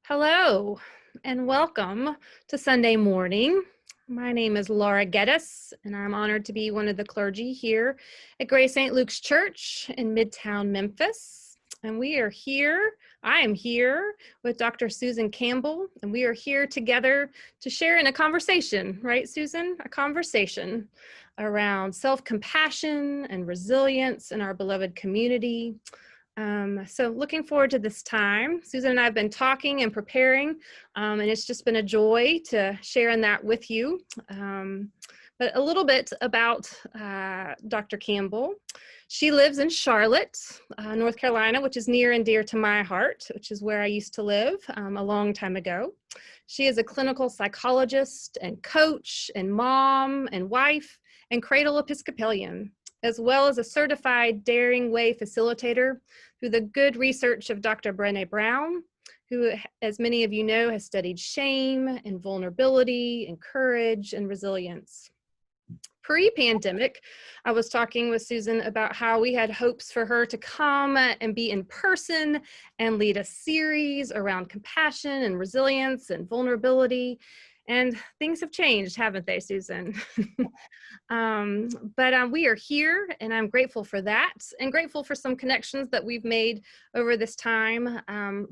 Hello and welcome to Sunday morning. My name is Laura Gettys, and I'm honored to be one of the clergy here at Grace St. Luke's Church in Midtown Memphis. And I am here with Dr. Susan Campbell, and we are here together to share in a conversation, right, Susan? A conversation around self-compassion and resilience in our beloved community. So looking forward to this time. Susan and I have been talking and preparing, and it's just been a joy to share in that with you. But a little bit about Dr. Campbell. She lives in Charlotte, North Carolina, which is near and dear to my heart, which is where I used to live a long time ago. She is a clinical psychologist and coach and mom and wife and cradle Episcopalian, as well as a certified Daring Way facilitator through the good research of Dr. Brené Brown, who, as many of you know, has studied shame and vulnerability and courage and resilience. Pre-pandemic, I was talking with Susan about how we had hopes for her to come and be in person and lead a series around compassion and resilience and vulnerability. And things have changed, haven't they, Susan? But we are here, and I'm grateful for that, and grateful for some connections that we've made over this time.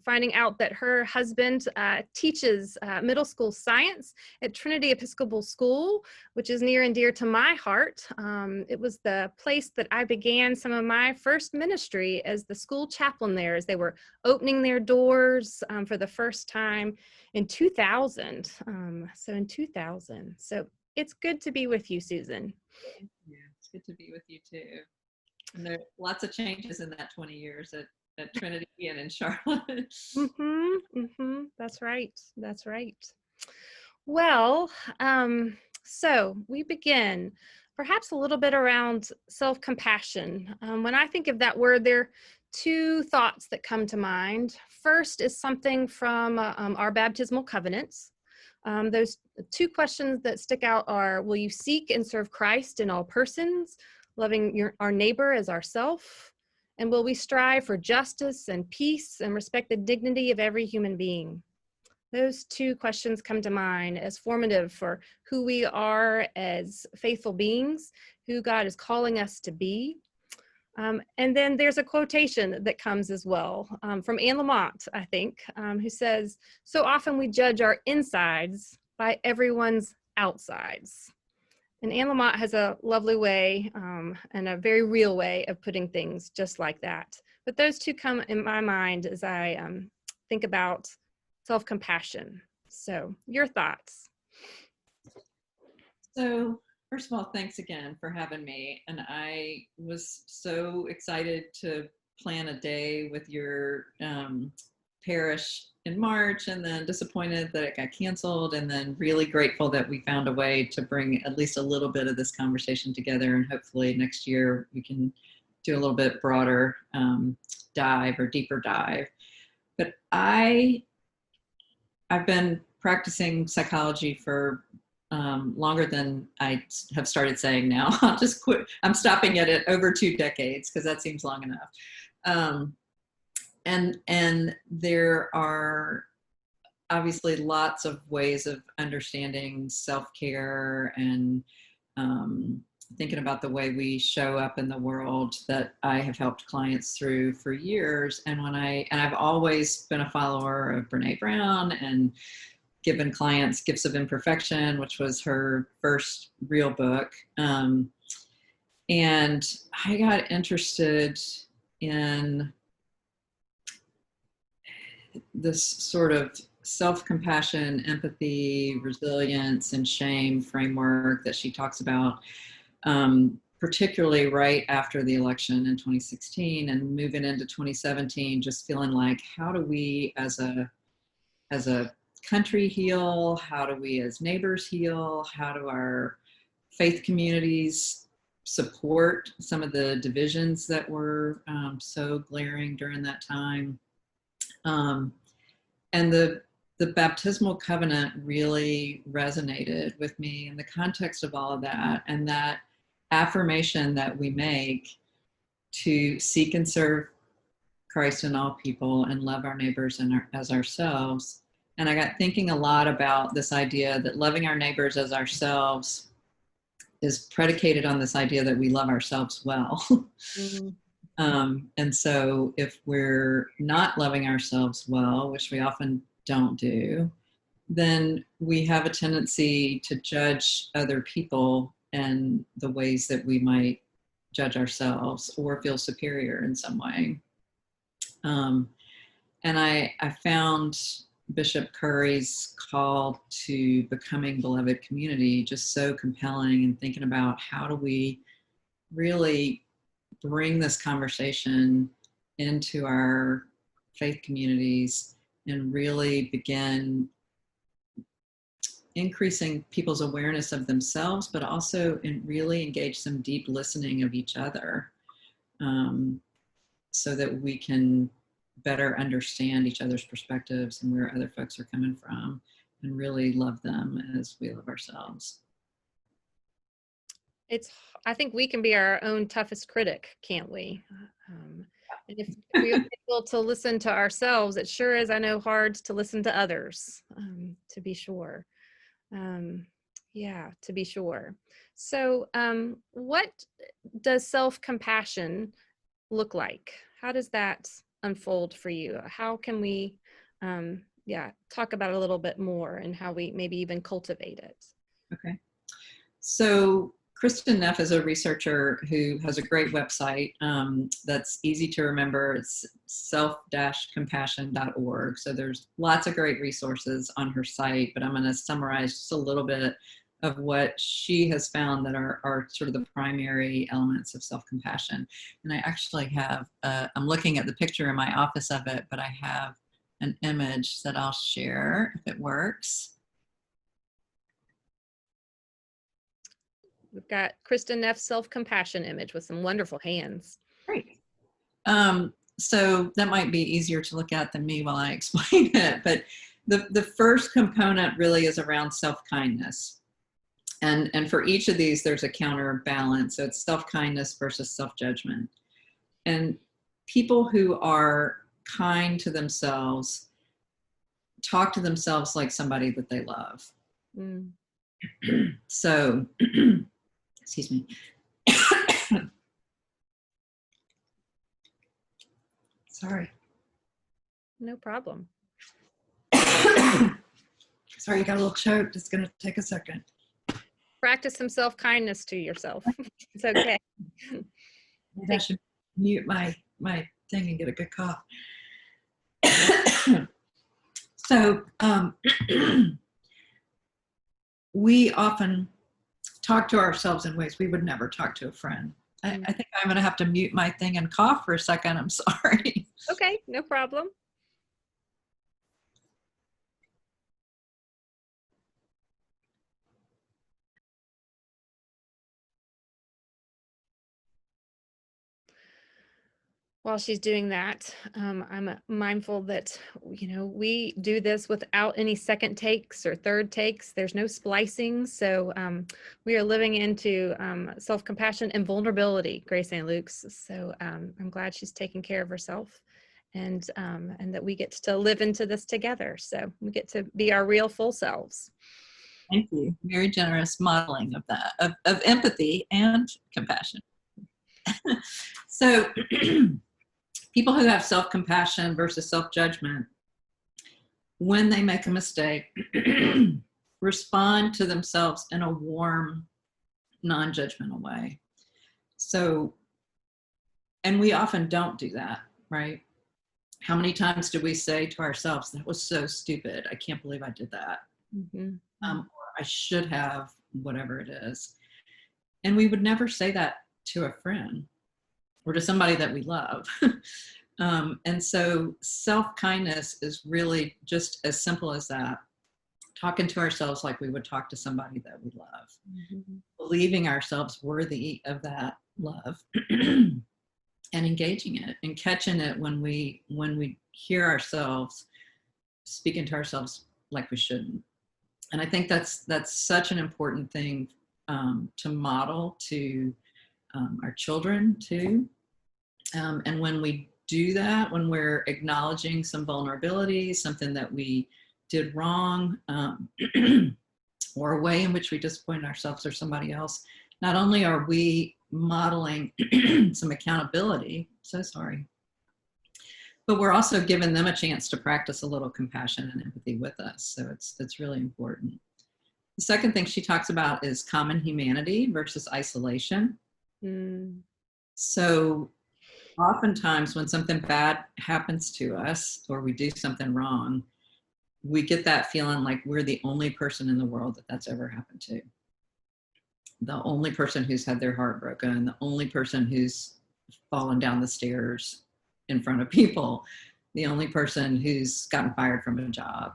Finding out that her husband teaches middle school science at Trinity Episcopal School, which is near and dear to my heart. It was the place that I began some of my first ministry as the school chaplain there, as they were opening their doors for the first time in 2000. So it's good to be with you, Susan. Yeah, it's good to be with you too. And there are lots of changes in that 20 years at Trinity and in Charlotte. That's right. That's right. Well, so we begin perhaps a little bit around self-compassion. When I think of that word, there are two thoughts that come to mind. First is something from our baptismal covenants. Those two questions that stick out are, will you seek and serve Christ in all persons, loving our neighbor as ourself? And will we strive for justice and peace and respect the dignity of every human being? Those two questions come to mind as formative for who we are as faithful beings, who God is calling us to be. And then there's a quotation that comes as well from Anne Lamott, I think, who says, so often we judge our insides by everyone's outsides. And Anne Lamott has a lovely way and a very real way of putting things just like that. But those two come in my mind as I think about self-compassion. So your thoughts? So first of all, thanks again for having me. And I was so excited to plan a day with your parish in March, and then disappointed that it got canceled, and then really grateful that we found a way to bring at least a little bit of this conversation together. And hopefully next year we can do a little bit broader dive or deeper dive. But I've been practicing psychology for longer than I have started saying now. I'll just quit. I'm stopping at over 2 decades because that seems long enough. And there are obviously lots of ways of understanding self-care and thinking about the way we show up in the world that I have helped clients through for years. And I've always been a follower of Brené Brown and given clients Gifts of Imperfection, which was her first real book. And I got interested in this sort of self-compassion, empathy, resilience, and shame framework that she talks about, particularly right after the election in 2016 and moving into 2017, just feeling like, how do we as a country heal? How do we as neighbors heal? How do our faith communities support some of the divisions that were so glaring during that time? And the baptismal covenant really resonated with me in the context of all of that, and that affirmation that we make to seek and serve Christ in all people and love our neighbors and as ourselves And I got thinking a lot about this idea that loving our neighbors as ourselves is predicated on this idea that we love ourselves well. Mm. And so if we're not loving ourselves well, which we often don't do, then we have a tendency to judge other people in the ways that we might judge ourselves or feel superior in some way. And I found Bishop Curry's call to becoming beloved community just so compelling, and thinking about how do we really bring this conversation into our faith communities and really begin increasing people's awareness of themselves, but also really engage some deep listening of each other, so that we can better understand each other's perspectives and where other folks are coming from, and really love them as we love ourselves. I think we can be our own toughest critic, can't we? And if we are able to listen to ourselves, it sure is, I know, hard to listen to others, to be sure. Yeah, to be sure. So what does self-compassion look like? How does that unfold for you? How can we talk about it a little bit more, and how we maybe even cultivate it? Okay. So Kristen Neff is a researcher who has a great website that's easy to remember. It's self-compassion.org. So there's lots of great resources on her site, but I'm going to summarize just a little bit of what she has found that are sort of the primary elements of self-compassion. And I actually have, I'm looking at the picture in my office of it, but I have an image that I'll share if it works. We've got Kristen Neff's self-compassion image with some wonderful hands. Great. So that might be easier to look at than me while I explain it. But the first component really is around self-kindness. And for each of these, there's a counterbalance. So it's self-kindness versus self-judgment. And people who are kind to themselves talk to themselves like somebody that they love. Mm. So, excuse me. Sorry. No problem. Sorry, you got a little choked. It's going to take a second. Practice some self-kindness to yourself. It's okay. Maybe I should mute my thing and get a good cough. So we often talk to ourselves in ways we would never talk to a friend. I think I'm going to have to mute my thing and cough for a second. I'm sorry. Okay, no problem. While she's doing that, I'm mindful that, we do this without any second takes or third takes. There's no splicing. So we are living into self-compassion and vulnerability, Grace St. Luke's. So I'm glad she's taking care of herself, and that we get to live into this together. So we get to be our real full selves. Thank you. Very generous modeling of that, of empathy and compassion. So people who have self-compassion versus self-judgment, when they make a mistake, respond to themselves in a warm, non-judgmental way. So, and we often don't do that, right? How many times do we say to ourselves, that was so stupid, I can't believe I did that. Mm-hmm. Or I should have, whatever it is. And we would never say that to a friend or to somebody that we love. And so self-kindness is really just as simple as that. Talking to ourselves like we would talk to somebody that we love. Mm-hmm. Believing ourselves worthy of that love. And engaging it and catching it when we hear ourselves speaking to ourselves like we shouldn't. And I think that's such an important thing to model to our children too. And when we do that, when we're acknowledging some vulnerability, something that we did wrong, or a way in which we disappoint ourselves or somebody else, not only are we modeling some accountability, so sorry, but we're also giving them a chance to practice a little compassion and empathy with us. So it's really important. The second thing she talks about is common humanity versus isolation. So oftentimes when something bad happens to us or we do something wrong, we get that feeling like we're the only person in the world that that's ever happened to. The only person who's had their heart broken, the only person who's fallen down the stairs in front of people, the only person who's gotten fired from a job.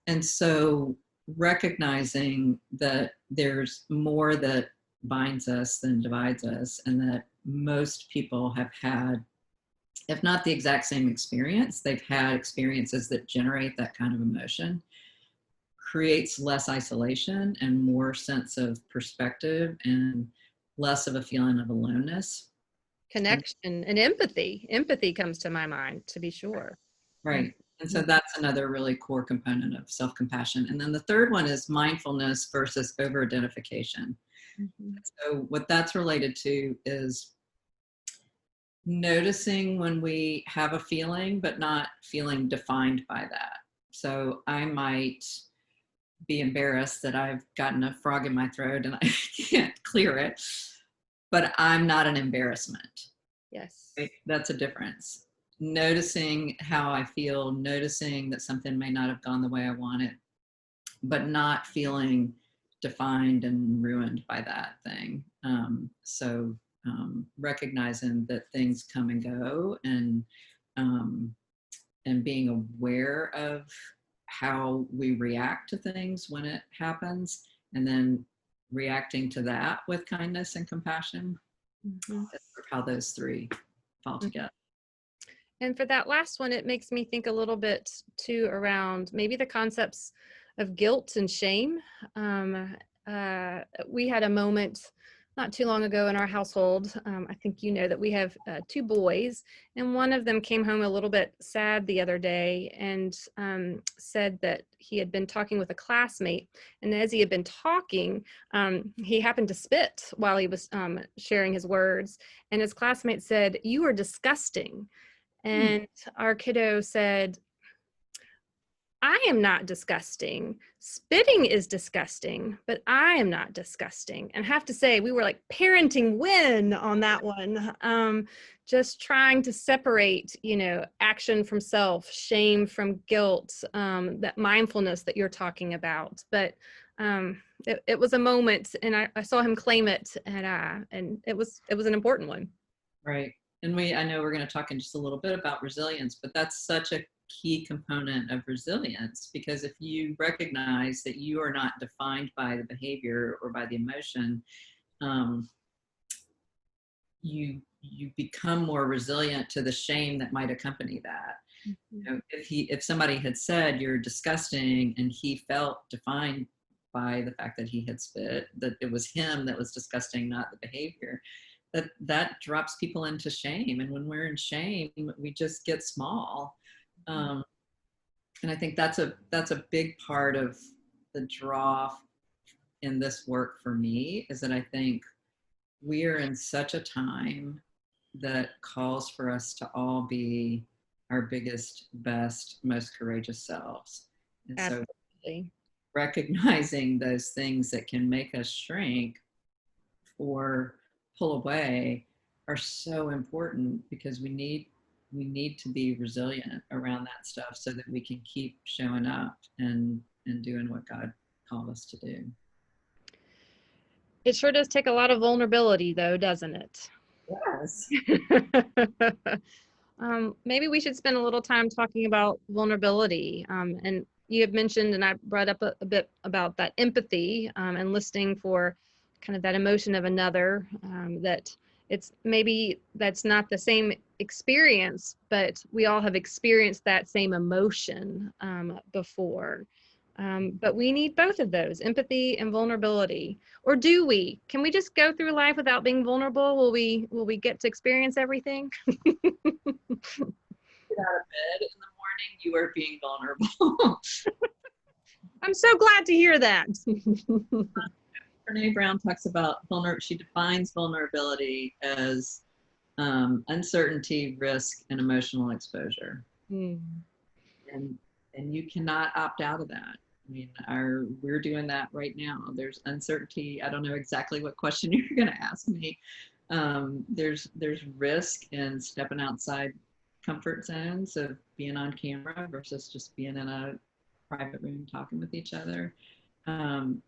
And so recognizing that there's more that binds us than divides us, and that most people have had, if not the exact same experience, they've had experiences that generate that kind of emotion, creates less isolation and more sense of perspective and less of a feeling of aloneness. Connection and empathy. Empathy comes to my mind, to be sure. Right. And so that's another really core component of self-compassion. And then the third one is mindfulness versus over-identification. So what that's related to is noticing when we have a feeling, but not feeling defined by that. So I might be embarrassed that I've gotten a frog in my throat and I can't clear it, but I'm not an embarrassment. Yes. Right? That's a difference. Noticing how I feel, noticing that something may not have gone the way I want it, but not feeling defined and ruined by that thing. So recognizing that things come and go, and being aware of how we react to things when it happens, and then reacting to that with kindness and compassion. That's how those three fall together. And for that last one, it makes me think a little bit too around maybe the concepts of guilt and shame. We had a moment not too long ago in our household. I think you know that we have 2 boys, and one of them came home a little bit sad the other day and said that he had been talking with a classmate, and as he had been talking, he happened to spit while he was sharing his words, and his classmate said, "You are disgusting." And our kiddo said, "I am not disgusting. Spitting is disgusting, but I am not disgusting." And I have to say, we were like parenting win on that one. Just trying to separate, action from self, shame from guilt, that mindfulness that you're talking about. But it was a moment, and I saw him claim it, and it was an important one. Right. And I know we're going to talk in just a little bit about resilience, but that's such a key component of resilience, because if you recognize that you are not defined by the behavior or by the emotion, you become more resilient to the shame that might accompany that. If somebody had said you're disgusting and he felt defined by the fact that he had spit, that it was him that was disgusting, not the behavior, that drops people into shame. And when we're in shame, we just get small. And I think that's a big part of the draw in this work for me, is that I think we are in such a time that calls for us to all be our biggest, best, most courageous selves. And Absolutely. So recognizing those things that can make us shrink or pull away are so important, because we need to be resilient around that stuff so that we can keep showing up and doing what God called us to do. It sure does take a lot of vulnerability, though, doesn't it? Yes. Maybe we should spend a little time talking about vulnerability. And you had mentioned, and I brought up a bit about that empathy, and listening for kind of that emotion of another, that it's maybe that's not the same experience, but we all have experienced that same emotion before. But we need both of those, empathy and vulnerability. Or do we? Can we just go through life without being vulnerable? Will we get to experience everything? Get out of bed in the you are being vulnerable. I'm so glad to hear that. Brené Brown talks about she defines vulnerability as uncertainty, risk, and emotional exposure. Mm. And you cannot opt out of that. I mean, we're doing that right now. There's uncertainty. I don't know exactly what question you're going to ask me. There's risk in stepping outside comfort zones of being on camera versus just being in a private room talking with each other.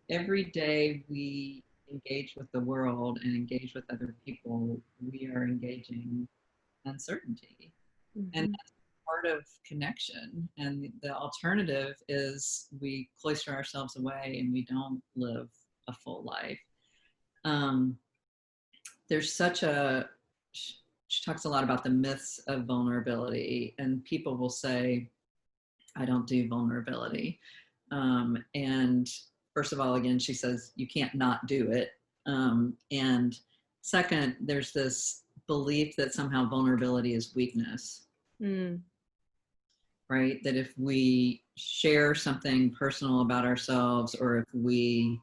Every day we engage with the world and engage with other people, we are engaging uncertainty. Mm-hmm. And that's part of connection. And the alternative is we cloister ourselves away and we don't live a full life. There's she talks a lot about the myths of vulnerability, and people will say, I don't do vulnerability. And first of all, again, she says, you can't not do it. And second, there's this belief that somehow vulnerability is weakness. Right? That if we share something personal about ourselves, or if we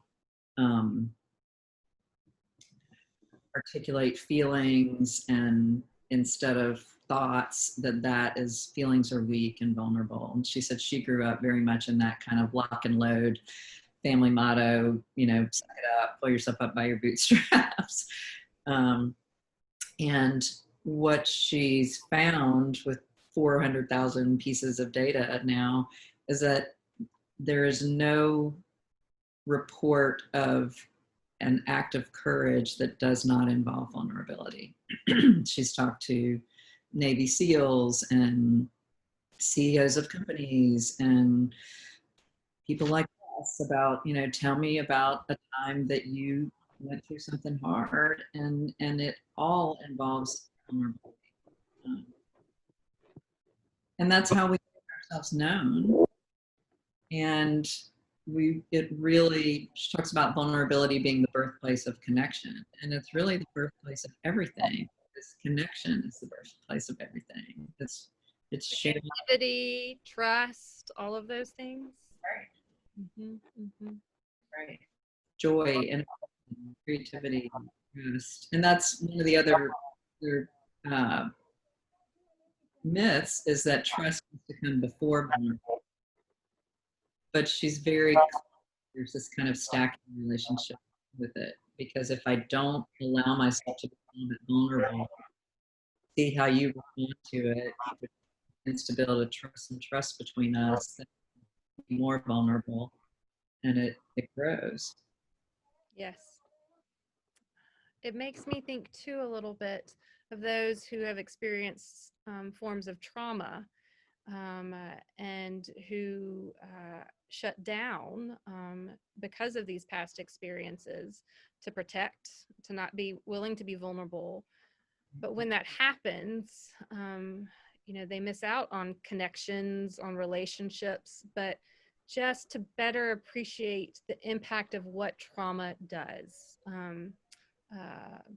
articulate feelings and instead of thoughts, that is feelings are weak and vulnerable. And she said she grew up very much in that kind of lock and load family motto, suck it up, pull yourself up by your bootstraps. And what she's found with 400,000 pieces of data now is that there is no report of an act of courage that does not involve vulnerability. She's talked to Navy SEALs and CEOs of companies and people like us about, tell me about a time that you went through something hard, and it all involves vulnerability. And that's how we make ourselves known. And she talks about vulnerability being the birthplace of connection. And it's really the birthplace of everything. This connection is the birthplace of everything. It's shared. Creativity, trust, all of those things. Right. Mm-hmm, mm-hmm. Right. Joy and creativity, trust. And that's one of the other myths, is that trust has to come before vulnerability. But she's there's this kind of stacking relationship with it, because if I don't allow myself to become vulnerable, see how you respond to it, it's to build a trust between us, that be more vulnerable, and it grows. Yes. It makes me think too a little bit of those who have experienced forms of trauma and who shut down because of these past experiences, to protect, to not be willing to be vulnerable. But when that happens, they miss out on connections, on relationships, but just to better appreciate the impact of what trauma does.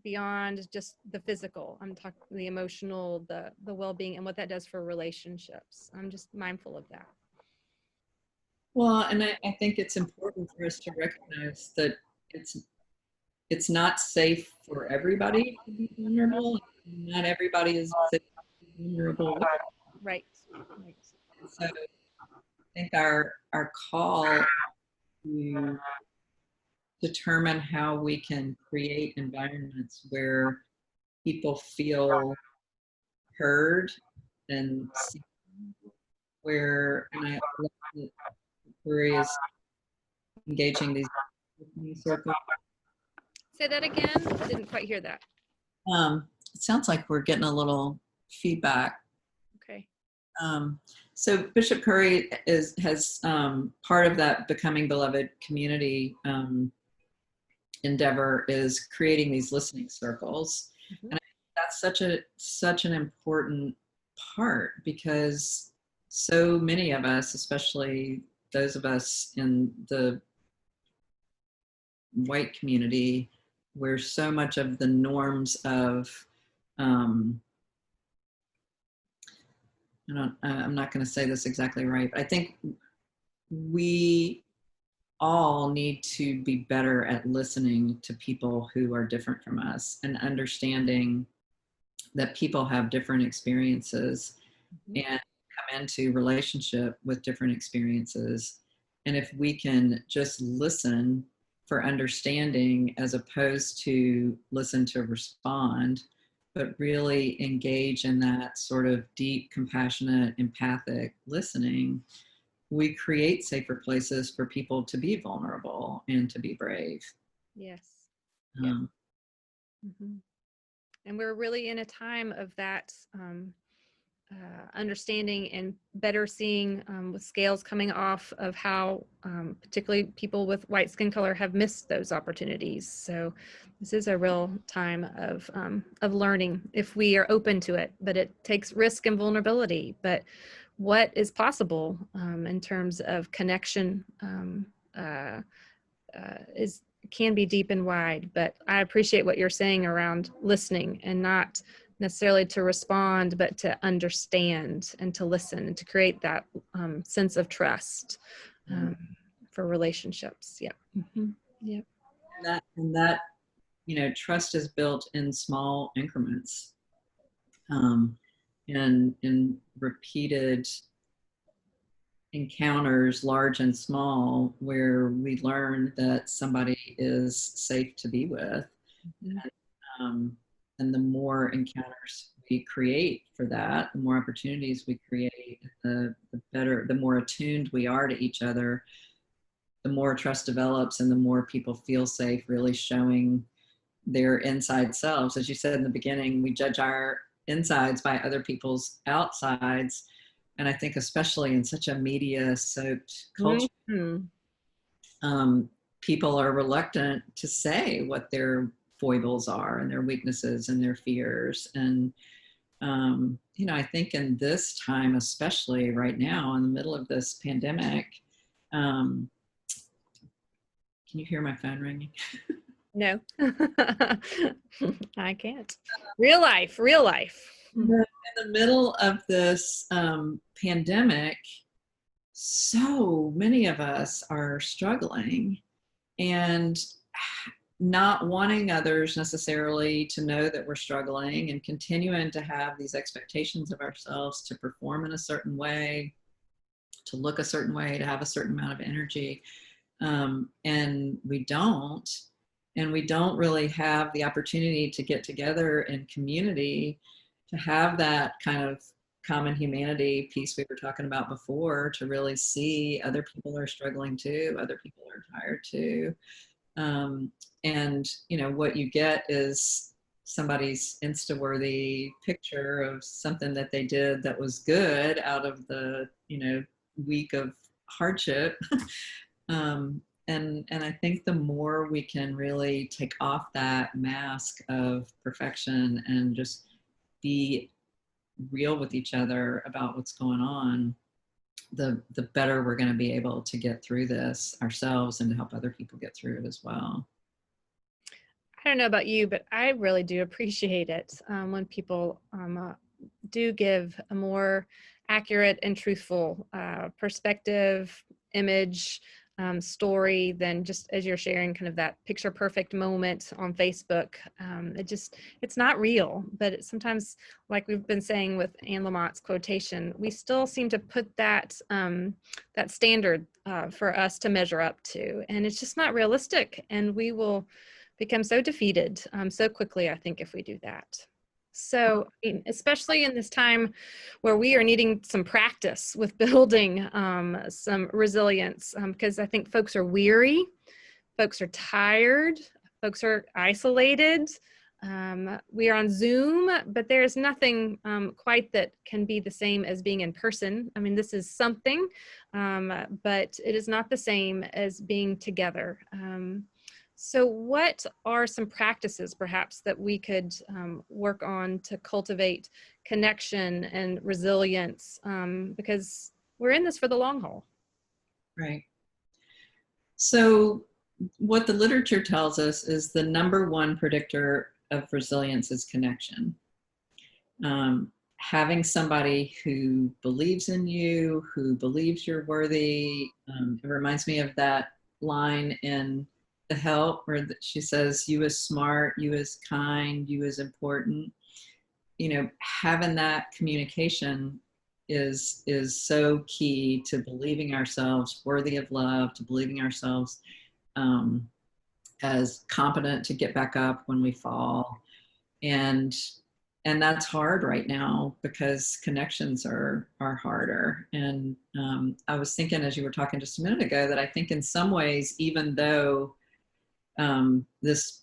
Beyond just the physical, I'm talking the emotional, the well-being, and what that does for relationships. I'm just mindful of that. Well, and I think it's important for us to recognize that it's not safe for everybody to be vulnerable. Not everybody is safe to be vulnerable. Right. So I think our call to determine how we can create environments where people feel heard and seen, and I love that Curry is engaging these circles. Say that again. I didn't quite hear that. It sounds like we're getting a little feedback. Okay. So Bishop Curry has part of that Becoming Beloved community endeavor is creating these listening circles. Mm-hmm. And I think that's such an important part, because so many of us, especially those of us in the white community, where so much of the norms of I'm not going to say this exactly right, but I think we all need to be better at listening to people who are different from us and understanding that people have different experiences and come into relationship with different experiences. And if we can just listen for understanding as opposed to listen to respond, but really engage in that sort of deep, compassionate, empathic listening, we create safer places for people to be vulnerable and to be brave. Yes. Yeah. Um, And we're really in a time of that understanding and better seeing with scales coming off of how particularly people with white skin color have missed those opportunities. So this is a real time of learning if we are open to it, but it takes risk and vulnerability. But what is possible in terms of connection can be deep and wide. But I appreciate what you're saying around listening and not necessarily to respond, but to understand and to listen and to create that sense of trust for relationships. Yeah. Yeah. And that, trust is built in small increments, and in repeated encounters, large and small, where we learn that somebody is safe to be with. And the more encounters we create for that, the more opportunities we create, the better, the more attuned we are to each other, the more trust develops and the more people feel safe really showing their inside selves. As you said in the beginning, we judge our insides by other people's outsides. And I think especially in such a media-soaked culture, people are reluctant to say what their foibles are and their weaknesses and their fears. And, I think in this time, especially right now in the middle of this pandemic, can you hear my phone ringing? No, I can't. Real life. In the middle of this pandemic, so many of us are struggling and not wanting others necessarily to know that we're struggling and continuing to have these expectations of ourselves to perform in a certain way, to look a certain way, to have a certain amount of energy. And we don't really have the opportunity to get together in community, to have that kind of common humanity piece we were talking about before, to really see other people are struggling too, other people are tired too. And what you get is somebody's Insta-worthy picture of something that they did that was good out of the, week of hardship. And I think the more we can really take off that mask of perfection and just be real with each other about what's going on, the better we're going to be able to get through this ourselves and to help other people get through it as well. I don't know about you, but I really do appreciate it when people do give a more accurate and truthful perspective, image, story than just as you're sharing kind of that picture perfect moment on Facebook. It's not real, but it's sometimes, like we've been saying with Anne Lamott's quotation, we still seem to put that that standard for us to measure up to, and it's just not realistic, and we will become so defeated so quickly, I think, if we do that. So, especially in this time where we are needing some practice with building some resilience, because I think folks are weary, folks are tired, folks are isolated. We are on Zoom, but there's nothing quite that can be the same as being in person. I mean, this is something, but it is not the same as being together. So what are some practices perhaps that we could work on to cultivate connection and resilience? Because we're in this for the long haul. Right. So what the literature tells us is the number one predictor of resilience is connection. having somebody who believes in you, who believes you're worthy. It reminds me of that line in The Help where she says, "You is smart, you is kind, you is important." You know, having that communication is so key to believing ourselves worthy of love, to believing ourselves as competent to get back up when we fall. And that's hard right now because connections are harder. And I was thinking, as you were talking just a minute ago, that I think in some ways, even though this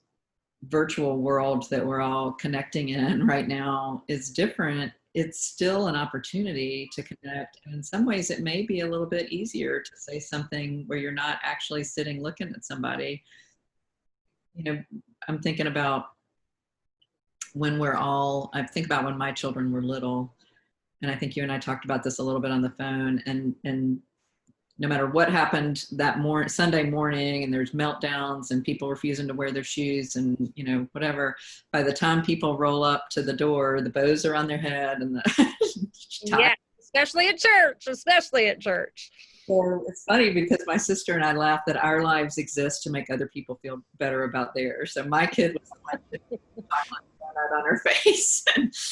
virtual world that we're all connecting in right now is different, it's still an opportunity to connect. And in some ways, it may be a little bit easier to say something where you're not actually sitting looking at somebody. You know, I'm thinking about I think about when my children were little, and I think you and I talked about this a little bit on the phone, and no matter what happened that Sunday morning, and there's meltdowns and people refusing to wear their shoes and, you know, whatever, by the time people roll up to the door, the bows are on their head and the yeah, especially at church. So it's funny because my sister and I laugh that our lives exist to make other people feel better about theirs. So my kid was the one on her face.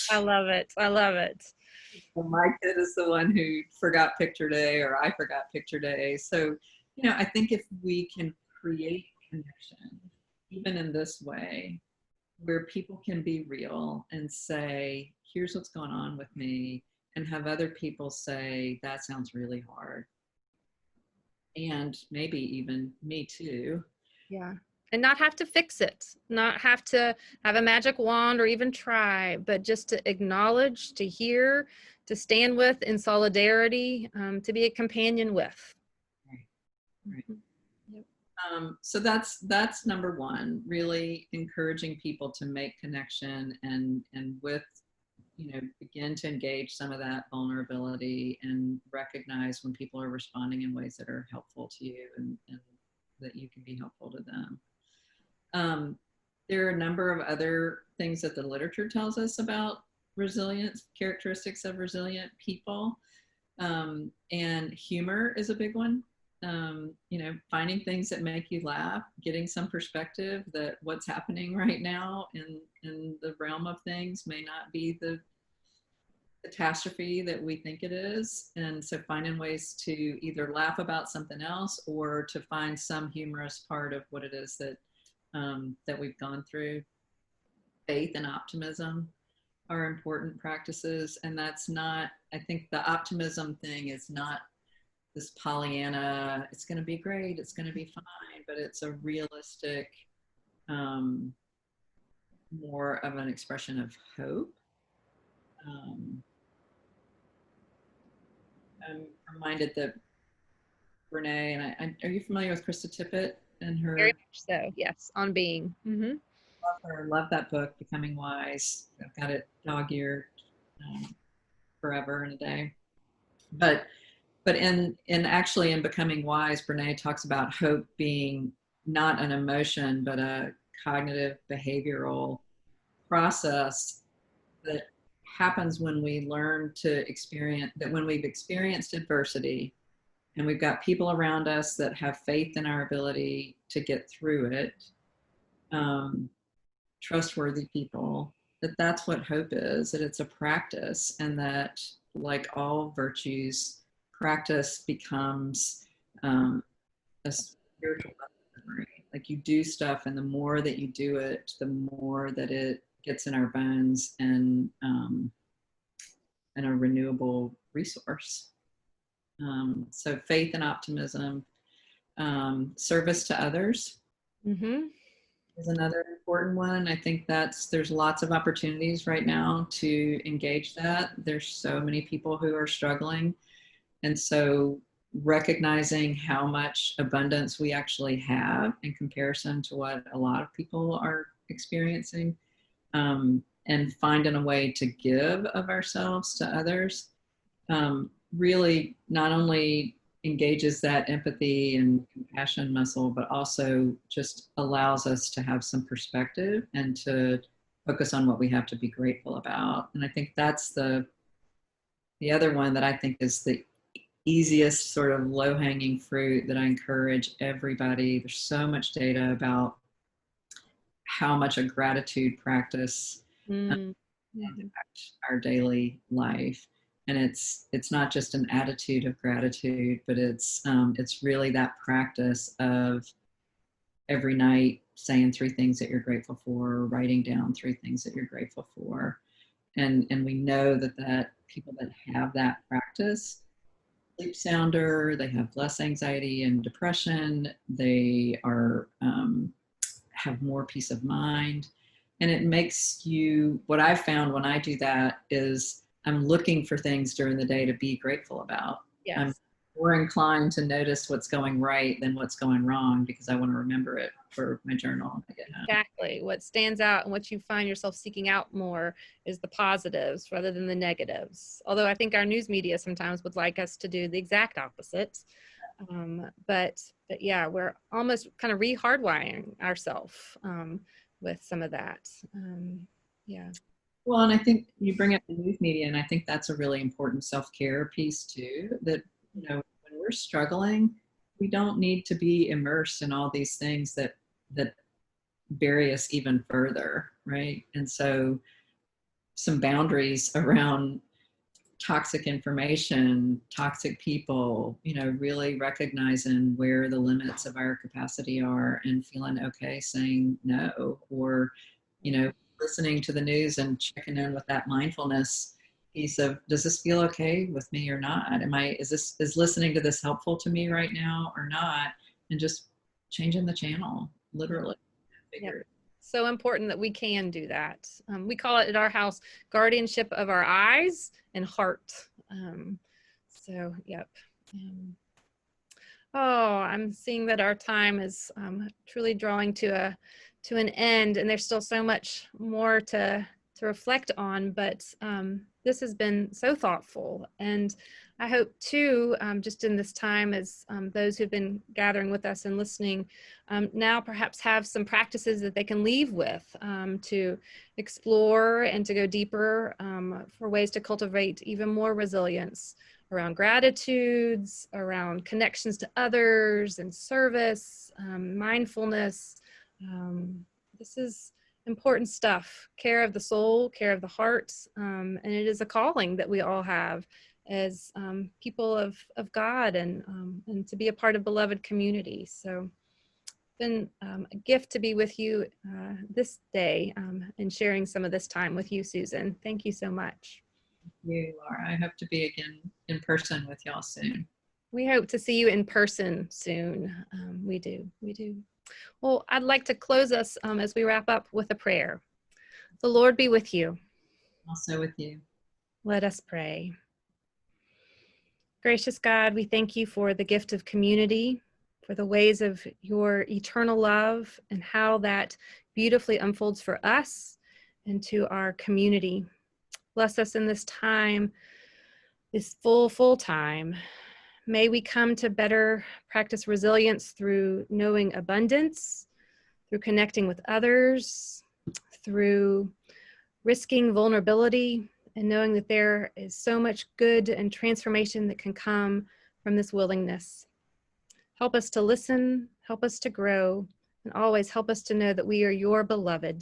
I love it. My kid is the one who forgot picture day, or I forgot picture day. So, you know, I think if we can create connection, even in this way, where people can be real and say, here's what's going on with me, and have other people say, that sounds really hard. And maybe even me too. Yeah. And not have to fix it, not have to have a magic wand or even try, but just to acknowledge, to hear, to stand with in solidarity, to be a companion with. Right. So that's number one, really encouraging people to make connection and with, you know, begin to engage some of that vulnerability and recognize when people are responding in ways that are helpful to you and that you can be helpful to them. There are a number of other things that the literature tells us about resilience, characteristics of resilient people. And humor is a big one. You know, finding things that make you laugh, getting some perspective that what's happening right now in the realm of things may not be the catastrophe that we think it is. And so finding ways to either laugh about something else or to find some humorous part of what it is that we've gone through. Faith and optimism are important practices. And that's not, I think the optimism thing is not this Pollyanna, it's going to be great, it's going to be fine, but it's a realistic, more of an expression of hope. I'm reminded that Brené, and are you familiar with Krista Tippett and her? Very much so, yes, On Being. Mm-hmm. Love that book, Becoming Wise. I've got it dog-eared forever and a day. But in actually in Becoming Wise, Brené talks about hope being not an emotion, but a cognitive behavioral process that happens when we learn to experience that when we've experienced adversity and we've got people around us that have faith in our ability to get through it, trustworthy people, that's what hope is, that it's a practice, and that, like all virtues, practice becomes a spiritual memory. Like you do stuff, and the more that you do it, the more that it gets in our bones and a renewable resource. So faith and optimism, service to others. Mm-hmm. Is another important one. I think there's lots of opportunities right now to engage that. There's so many people who are struggling. And so recognizing how much abundance we actually have in comparison to what a lot of people are experiencing, and finding a way to give of ourselves to others, really not only engages that empathy and compassion muscle, but also just allows us to have some perspective and to focus on what we have to be grateful about. And I think that's the the other one that I think is the easiest sort of low-hanging fruit that I encourage everybody. There's so much data about how much a gratitude practice Mm. impact our daily life. And it's not just an attitude of gratitude, but it's really that practice of every night saying 3 things that you're grateful for, writing down 3 things that you're grateful for. And we know that people that have that practice sleep sounder, they have less anxiety and depression, they are have more peace of mind. And it makes you, what I've found when I do that is I'm looking for things during the day to be grateful about. Yes. I'm more inclined to notice what's going right than what's going wrong because I want to remember it for my journal when I get home. Exactly. What stands out and what you find yourself seeking out more is the positives rather than the negatives. Although I think our news media sometimes would like us to do the exact opposite. But yeah, we're almost kind of re-hardwiring ourselves with some of that. Yeah. Well, and I think you bring up the news media, and I think that's a really important self-care piece too, that, when we're struggling, we don't need to be immersed in all these things that bury us even further, right? And so some boundaries around toxic information, toxic people, really recognizing where the limits of our capacity are and feeling okay saying no, or, listening to the news and checking in with that mindfulness piece of, does this feel okay with me or not? Is listening to this helpful to me right now or not? And just changing the channel, literally. Yep. So important that we can do that. We call it at our house guardianship of our eyes and heart. So, yep. I'm seeing that our time is truly drawing to an end, and there's still so much more to reflect on, but this has been so thoughtful. And I hope too, just in this time, as those who've been gathering with us and listening, now perhaps have some practices that they can leave with to explore and to go deeper for ways to cultivate even more resilience around gratitudes, around connections to others and service, mindfulness. This is important stuff. Care of the soul, care of the heart, and it is a calling that we all have as people of God and to be a part of beloved community. So it's been a gift to be with you this day and sharing some of this time with you, Susan. Thank you so much. Thank you, Laura. I hope to be again in person with y'all soon. We hope to see you in person soon. We do. Well, I'd like to close us as we wrap up with a prayer. The Lord be with you. Also with you. Let us pray. Gracious God, we thank you for the gift of community, for the ways of your eternal love and how that beautifully unfolds for us and to our community. Bless us in this time, this full time. May we come to better practice resilience through knowing abundance, through connecting with others, through risking vulnerability, and knowing that there is so much good and transformation that can come from this willingness. Help us to listen, help us to grow, and always help us to know that we are your beloved,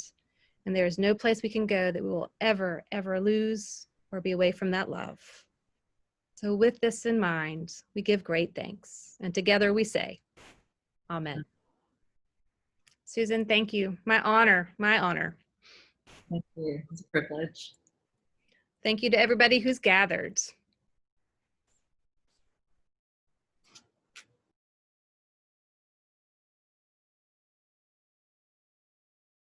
and there is no place we can go that we will ever lose or be away from that love. So with this in mind, we give great thanks, and together we say, Amen. Susan, thank you. My honor. Thank you. It's a privilege. Thank you to everybody who's gathered.